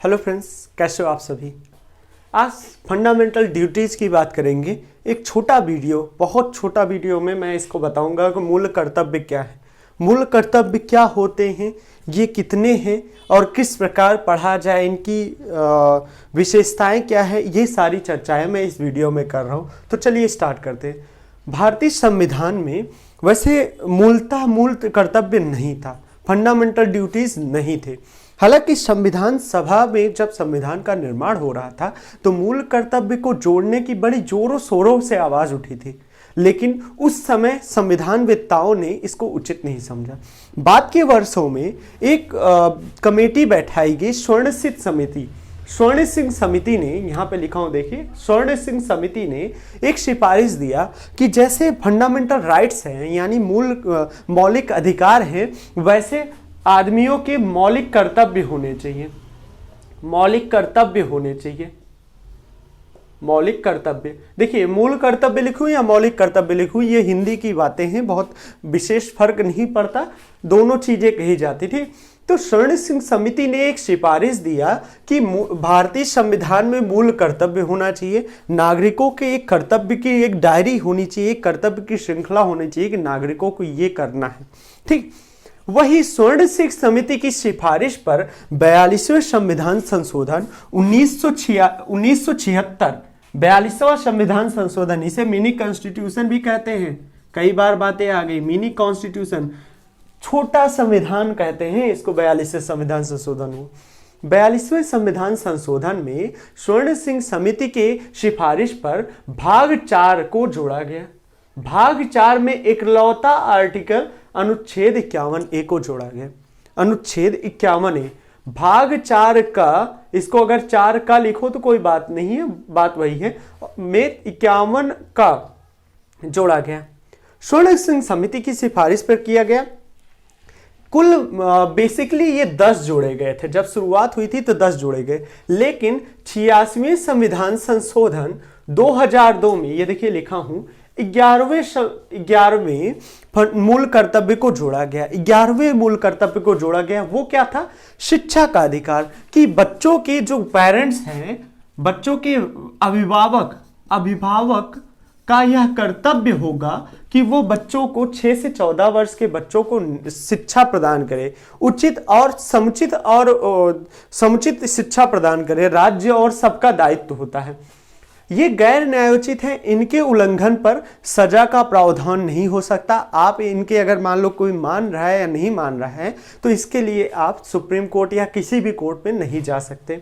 Hello friends, कैसे हो आप सभी। आज फंडामेंटल ड्यूटीज़ की बात करेंगे। एक छोटा वीडियो, बहुत छोटा वीडियो में मैं इसको बताऊंगा कि मूल कर्तव्य क्या है, मूल कर्तव्य क्या होते हैं, ये कितने हैं और किस प्रकार पढ़ा जाए, इनकी विशेषताएं क्या है, ये सारी चर्चाएं मैं इस वीडियो में कर रहा हूँ। तो चलिए स्टार्ट करते हैं। भारतीय संविधान में वैसे मूलतः मूल कर्तव्य नहीं था, फंडामेंटल ड्यूटीज़ नहीं थे। हालांकि संविधान सभा में जब संविधान का निर्माण हो रहा था तो मूल कर्तव्य को जोड़ने की बड़ी जोरों शोरों से आवाज उठी थी, लेकिन उस समय संविधानवेत्ताओं ने इसको उचित नहीं समझा। बाद के वर्षों में एक कमेटी बैठाई गई, स्वर्ण समिति। स्वर्ण सिंह समिति ने, यहाँ पे लिखा हूं देखिए, स्वर्ण सिंह समिति ने एक सिफारिश दिया कि जैसे फंडामेंटल राइट्स हैं यानी मौलिक अधिकार हैं, वैसे आदमियों के मौलिक कर्तव्य होने चाहिए। मौलिक कर्तव्य होने चाहिए। मौलिक कर्तव्य, देखिए मूल कर्तव्य लिखूं या मौलिक कर्तव्य लिखूं, ये हिंदी की बातें हैं, बहुत विशेष फर्क नहीं पड़ता, दोनों चीजें कही जाती। ठीक, तो स्वर्ण सिंह समिति ने एक सिफारिश दिया कि भारतीय संविधान में मूल कर्तव्य होना चाहिए, नागरिकों के एक कर्तव्य की एक डायरी होनी चाहिए, कर्तव्य की श्रृंखला होनी चाहिए कि नागरिकों को ये करना है। ठीक, वही स्वर्ण सिंह समिति की सिफारिश पर 42वें संविधान संशोधन 1976, 42वां संविधान संशोधन, इसे मिनी कॉन्स्टिट्यूशन भी कहते हैं, कई बार बातें आ गई, मिनी कॉन्स्टिट्यूशन, छोटा संविधान कहते हैं इसको। 42वें संविधान संशोधन हो, 42वें संविधान संशोधन में स्वर्ण सिंह समिति के सिफारिश पर भाग 4 को जोड़ा गया। भाग 4 में इकलौता आर्टिकल अनुच्छेद 51A को जोड़ा गया। अनुच्छेद 51A भाग 4 का, इसको अगर 4 का लिखो तो कोई बात नहीं है, बात वही है, में 51 का जोड़ा गया। स्वर्ण सिंह समिति की सिफारिश पर किया गया। कुल बेसिकली ये 10 जोड़े गए थे, जब शुरुआत हुई थी तो 10 जोड़े गए, लेकिन 86वें संविधान संशोधन 2002 में, ये देखिए लिखा हूं, 11वें मूल कर्तव्य को जोड़ा गया। 11वें मूल कर्तव्य को जोड़ा गया, वो क्या था? शिक्षा का अधिकार, कि बच्चों के जो पेरेंट्स हैं, बच्चों के अभिभावक का यह कर्तव्य होगा कि वो बच्चों को 6 से 14 वर्ष के बच्चों को शिक्षा प्रदान करे, उचित और समुचित शिक्षा प्रदान करे। राज्य और सबका दायित्व होता है। ये गैर न्यायोचित है, इनके उल्लंघन पर सजा का प्रावधान नहीं हो सकता। आप इनके अगर मान लो कोई मान रहा है या नहीं मान रहा है तो इसके लिए आप सुप्रीम कोर्ट या किसी भी कोर्ट में नहीं जा सकते।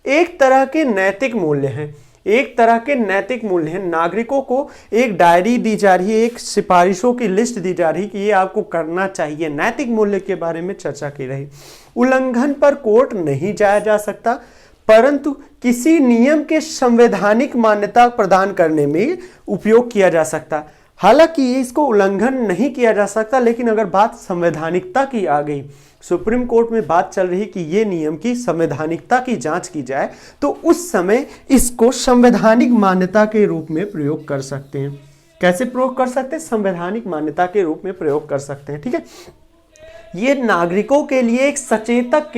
एक तरह के नैतिक मूल्य हैं, एक तरह के नैतिक मूल्य हैं। नागरिकों को एक डायरी दी जा रही है, एक सिफारिशों की लिस्ट दी जा रही है कि ये आपको करना चाहिए। नैतिक मूल्य के बारे में चर्चा की रही। उल्लंघन पर कोर्ट नहीं जाया जा सकता, परंतु किसी नियम के संवैधानिक मान्यता प्रदान करने में उपयोग किया जा सकता। हालांकि इसको उल्लंघन नहीं किया जा सकता, लेकिन अगर बात संवैधानिकता की आ गई, सुप्रीम कोर्ट में बात चल रही कि ये नियम की संवैधानिकता की जांच की जाए, तो उस समय इसको संवैधानिक मान्यता के रूप में प्रयोग कर सकते हैं। कैसे प्रयोग कर सकते हैं? संवैधानिक मान्यता के रूप में प्रयोग कर सकते हैं। ठीक है, ये नागरिकों के लिए एक सचेतक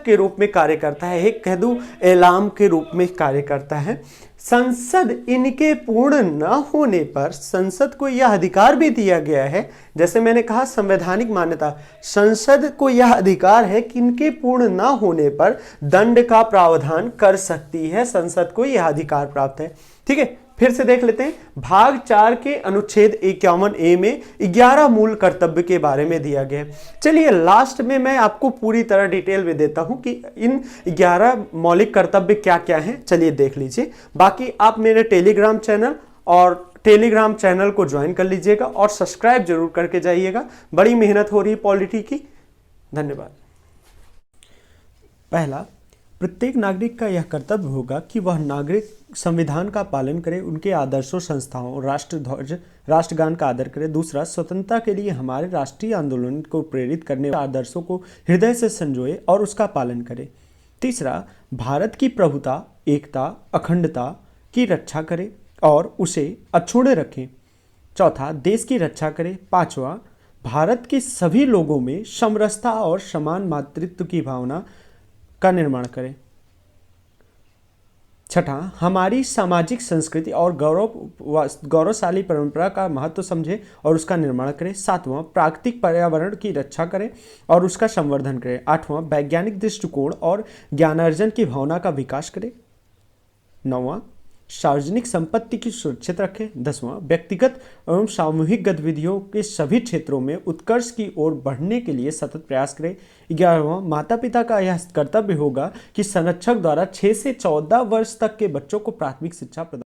के रूप में कार्य करता है, एक कह दूं एलाम के रूप में कार्य करता है। संसद इनके पूर्ण न होने पर संसद को यह अधिकार भी दिया गया है, जैसे मैंने कहा संवैधानिक मान्यता, संसद को यह अधिकार है कि इनके पूर्ण न होने पर दंड का प्रावधान कर सकती है। संसद को यह अधिकार प्राप्त है। ठीक है, फिर से देख लेते हैं। भाग 4 के अनुच्छेद 51A में 11 मूल कर्तव्य के बारे में दिया गया है। चलिए लास्ट में मैं आपको पूरी तरह डिटेल में देता हूं कि इन 11 मौलिक कर्तव्य क्या क्या हैं। चलिए देख लीजिए। बाकी आप मेरे टेलीग्राम चैनल को ज्वाइन कर लीजिएगा और सब्सक्राइब जरूर करके जाइएगा। बड़ी मेहनत हो रही है पॉलिटी की। धन्यवाद। पहला, प्रत्येक नागरिक का यह कर्तव्य होगा कि वह नागरिक संविधान का पालन करे, उनके आदर्शों, संस्थाओं, राष्ट्रध्वज, राष्ट्रगान का आदर करे। दूसरा, स्वतंत्रता के लिए हमारे राष्ट्रीय आंदोलन को प्रेरित करने वाले आदर्शों को हृदय से संजोए और उसका पालन करे। तीसरा, भारत की प्रभुता, एकता, अखंडता की रक्षा करे और उसे अक्षुण्ण रखें। चौथा, देश की रक्षा करे। पांचवा, भारत के सभी लोगों में समरसता और समान मातृत्व की भावना का निर्माण करें। छठा, हमारी सामाजिक संस्कृति और गौरवशाली परंपरा का महत्व समझें और उसका निर्माण करें। सातवां, प्राकृतिक पर्यावरण की रक्षा करें और उसका संवर्धन करें। आठवां, वैज्ञानिक दृष्टिकोण और ज्ञानार्जन की भावना का विकास करें। नौवां, सार्वजनिक संपत्ति की सुरक्षित रखें। 10वां, व्यक्तिगत एवं सामूहिक गतिविधियों के सभी क्षेत्रों में उत्कर्ष की ओर बढ़ने के लिए सतत प्रयास करें। 11वां, माता पिता का यह कर्तव्य होगा कि संरक्षक द्वारा 6 से 14 वर्ष तक के बच्चों को प्राथमिक शिक्षा प्रदान